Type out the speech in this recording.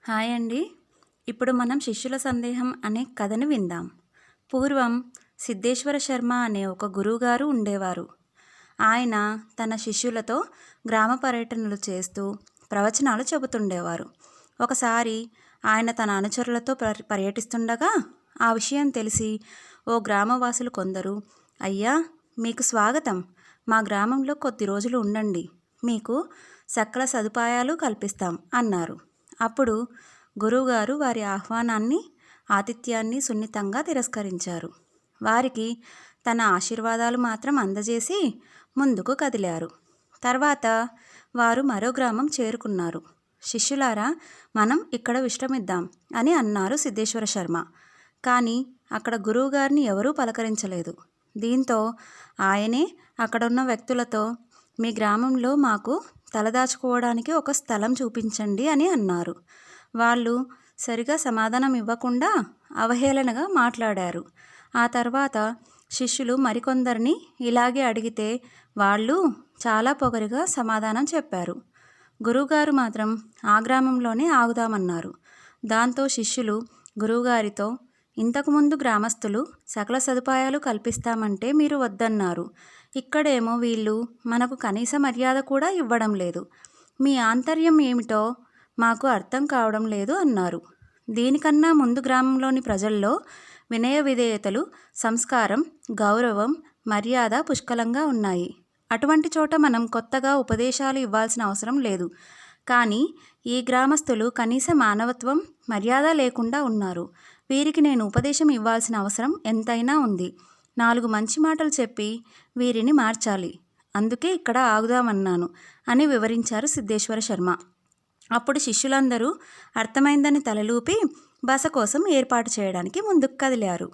Hi అండి. ఇప్పుడు మనం శిష్యుల సందేహం అనే కథను విందాం. పూర్వం సిద్ధేశ్వర శర్మ అనే ఒక గురువుగారు ఉండేవారు. ఆయన తన శిష్యులతో గ్రామ పర్యటనలు చేస్తూ ప్రవచనాలు చెబుతుండేవారు. ఒకసారి ఆయన తన అనుచరులతో పర్యటిస్తుండగా ఆ విషయం తెలిసి ఓ గ్రామవాసులు కొందరు, అయ్యా, మీకు స్వాగతం, మా గ్రామంలో కొద్ది రోజులు ఉండండి, మీకు సకల సదుపాయాలు కల్పిస్తాం అన్నారు. అప్పుడు గురువుగారు వారి ఆతిథ్యాన్ని సున్నితంగా తిరస్కరించారు. వారికి తన ఆశీర్వాదాలు మాత్రం అందజేసి ముందుకు కదిలారు. తర్వాత వారు మరో గ్రామం చేరుకున్నారు. శిష్యులారా, మనం ఇక్కడ విశ్రమిద్దాం అని అన్నారు సిద్ధేశ్వర శర్మ. కానీ అక్కడ గురువుగారిని ఎవరూ పలకరించలేదు. దీంతో ఆయనే అక్కడున్న వ్యక్తులతో, మీ గ్రామంలో మాకు తలదాచుకోవడానికి ఒక స్థలం చూపించండి అని అన్నారు. వాళ్ళు సరిగా సమాధానం ఇవ్వకుండా అవహేళనగా మాట్లాడారు. ఆ తర్వాత శిష్యులు మరికొందరిని ఇలాగే అడిగితే వాళ్ళు చాలా పొగరుగా సమాధానం చెప్పారు. గురువుగారు మాత్రం ఆ గ్రామంలోనే ఆగుదామన్నారు. దాంతో శిష్యులు గురువుగారితో, ఇంతకుముందు గ్రామస్తులు సకల సదుపాయాలు కల్పిస్తామంటే మీరు వద్దన్నారు. ఇక్కడేమో వీళ్ళు మనకు కనీస మర్యాద కూడా ఇవ్వడం లేదు. మీ ఆంతర్యం ఏమిటో మాకు అర్థం కావడం లేదు అన్నారు. దీనికన్నా ముందు గ్రామంలోని ప్రజల్లో వినయ విధేయతలు, సంస్కారం, గౌరవం, మర్యాద పుష్కలంగా ఉన్నాయి. అటువంటి చోట మనం కొత్తగా ఉపదేశాలు ఇవ్వాల్సిన అవసరం లేదు. కానీ ఈ గ్రామస్తులు కనీస మానవత్వం, మర్యాద లేకుండా ఉన్నారు. వీరికి నేను ఉపదేశం ఇవ్వాల్సిన అవసరం ఎంతైనా ఉంది. 4 మంచి మాటలు చెప్పి వీరిని మార్చాలి. అందుకే ఇక్కడ ఆగుదామన్నాను అని వివరించారు సిద్ధేశ్వర శర్మ. అప్పుడు శిష్యులందరూ అర్థమైందని తలలూపి బస కోసం ఏర్పాటు చేయడానికి ముందుకు కదిలారు.